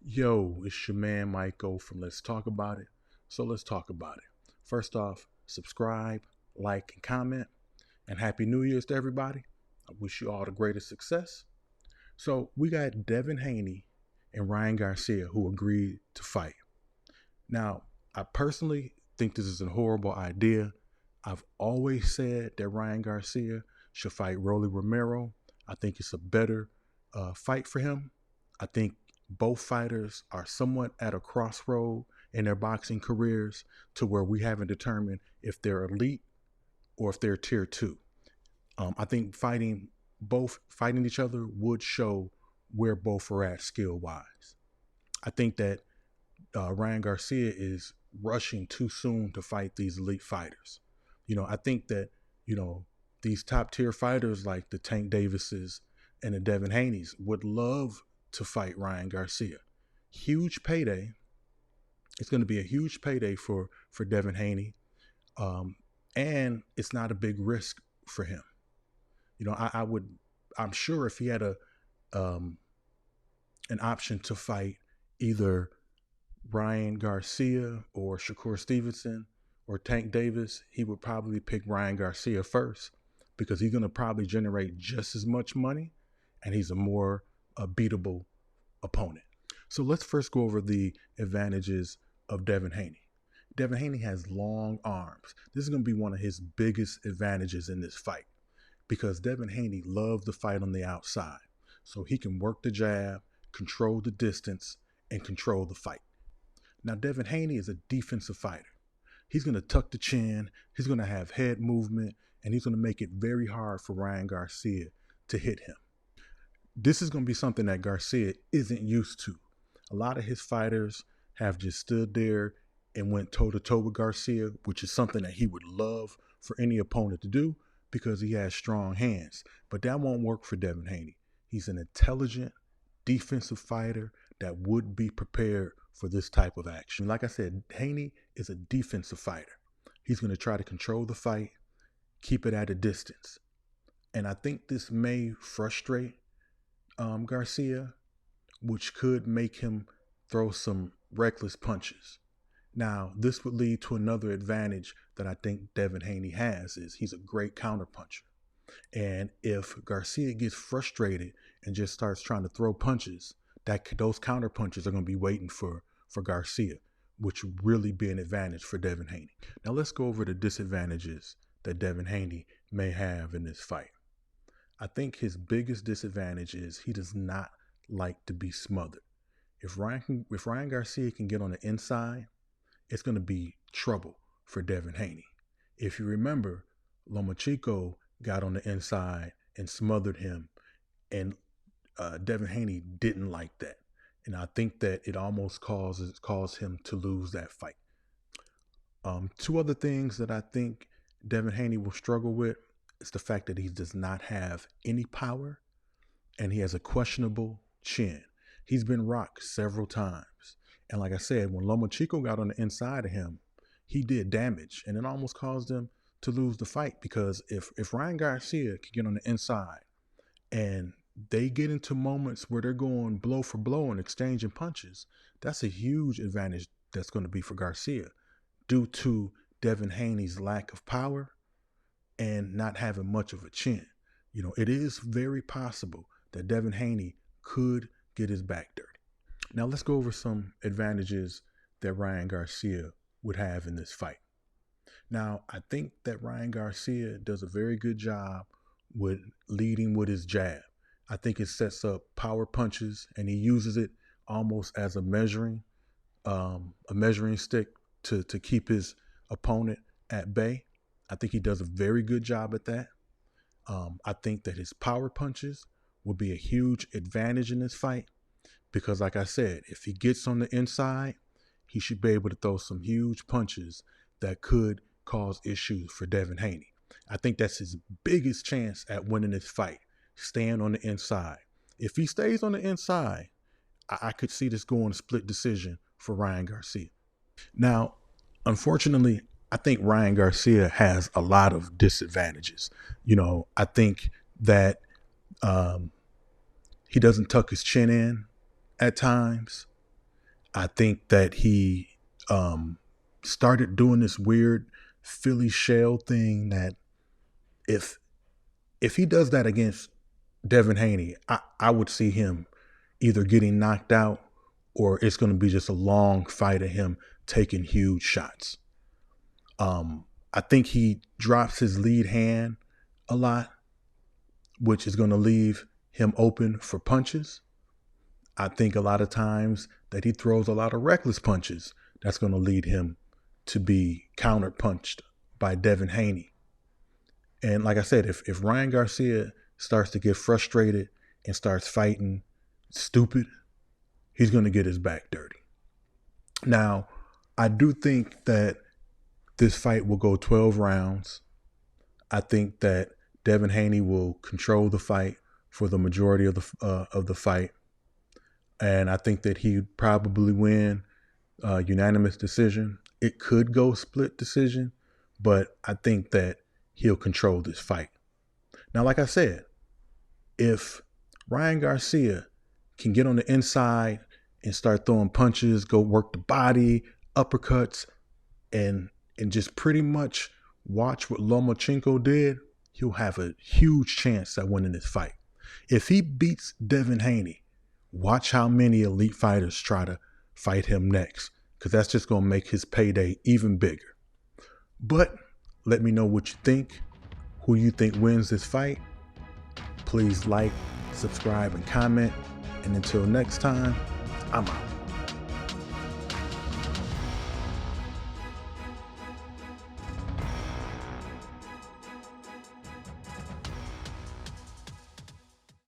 Yo, it's your man MikeO from Let's Talk About It. So let's talk about it. First off, subscribe, like, and comment. And Happy New Year's to everybody. I wish you all the greatest success. So we got Devin Haney and Ryan Garcia who agreed to fight. Now, I personally think this is a horrible idea. I've always said that Ryan Garcia should fight Rolly Romero. I think it's a better fight for him. I think both fighters are somewhat at a crossroad in their boxing careers to where we haven't determined if they're elite or if they're tier two. I think fighting each other would show where both are at skill wise. I think that Ryan Garcia is rushing too soon to fight these elite fighters. I think that these top tier fighters like the Tank Davises and the Devin Haneys would love to fight Ryan Garcia. Huge payday. It's going to be a huge payday for Devin Haney, and it's not a big risk for him. I'm sure if he had um, an option to fight either Ryan Garcia or Shakur Stevenson or Tank Davis, he would probably pick Ryan Garcia first because he's going to probably generate just as much money and he's a more beatable opponent. So let's first go over the advantages of Devin Haney. Devin Haney has long arms. This is going to be one of his biggest advantages in this fight because Devin Haney loves to fight on the outside. So he can work the jab, control the distance, and control the fight. Now, Devin Haney is a defensive fighter. He's going to tuck the chin, he's going to have head movement, and he's going to make it very hard for Ryan Garcia to hit him. This is going to be something that Garcia isn't used to. A lot of his fighters have just stood there and went toe-to-toe with Garcia, which is something that he would love for any opponent to do because he has strong hands. But that won't work for Devin Haney. He's an intelligent defensive fighter that would be prepared for this type of action. Like I said, Haney is a defensive fighter. He's going to try to control the fight, keep it at a distance. And I think this may frustrate Garcia, which could make him throw some reckless punches. Now, this would lead to another advantage that I think Devin Haney has is he's a great counterpuncher. And if Garcia gets frustrated and just starts trying to throw punches, those counter punches are going to be waiting for Garcia, which would really be an advantage for Devin Haney. Now let's go over the disadvantages that Devin Haney may have in this fight. I think his biggest disadvantage is he does not like to be smothered. If Ryan Garcia can get on the inside, it's going to be trouble for Devin Haney. If you remember, Lomachenko got on the inside and smothered him, and Devin Haney didn't like that. And I think that it almost caused him to lose that fight. Two other things that I think Devin Haney will struggle with is the fact that he does not have any power and he has a questionable chin. He's been rocked several times. And like I said, when Lomachenko got on the inside of him, he did damage and it almost caused him to lose the fight because if Ryan Garcia could get on the inside and they get into moments where they're going blow for blow and exchanging punches, that's a huge advantage that's going to be for Garcia due to Devin Haney's lack of power and not having much of a chin. It is very possible that Devin Haney could get his back dirty. Now let's go over some advantages that Ryan Garcia would have in this fight. Now, I think that Ryan Garcia does a very good job with leading with his jab. I think it sets up power punches and he uses it almost as a measuring stick to keep his opponent at bay. I think he does a very good job at that. I think that his power punches will be a huge advantage in this fight because, like I said, if he gets on the inside, he should be able to throw some huge punches that could cause issues for Devin Haney. I think that's his biggest chance at winning this fight, staying on the inside. If he stays on the inside, I could see this going a split decision for Ryan Garcia. Now, unfortunately, I think Ryan Garcia has a lot of disadvantages. I think that he doesn't tuck his chin in at times. I think that he started doing this weird Philly shell thing that if he does that against Devin Haney, I would see him either getting knocked out or it's going to be just a long fight of him taking huge shots. I think he drops his lead hand a lot, which is going to leave him open for punches. I think a lot of times that he throws a lot of reckless punches. That's going to lead him to be counter-punched by Devin Haney. And like I said, if Ryan Garcia starts to get frustrated and starts fighting stupid, he's going to get his back dirty. Now, I do think that this fight will go 12 rounds. I think that Devin Haney will control the fight for the majority of the fight. And I think that he'd probably win unanimous decision. It could go split decision, but I think that he'll control this fight. Now, like I said, if Ryan Garcia can get on the inside and start throwing punches, go work the body, uppercuts, and just pretty much watch what Lomachenko did, he'll have a huge chance at winning this fight. If he beats Devin Haney, watch how many elite fighters try to fight him next, because that's just going to make his payday even bigger. But let me know what you think, who you think wins this fight. Please like, subscribe, and comment. And until next time, I'm out.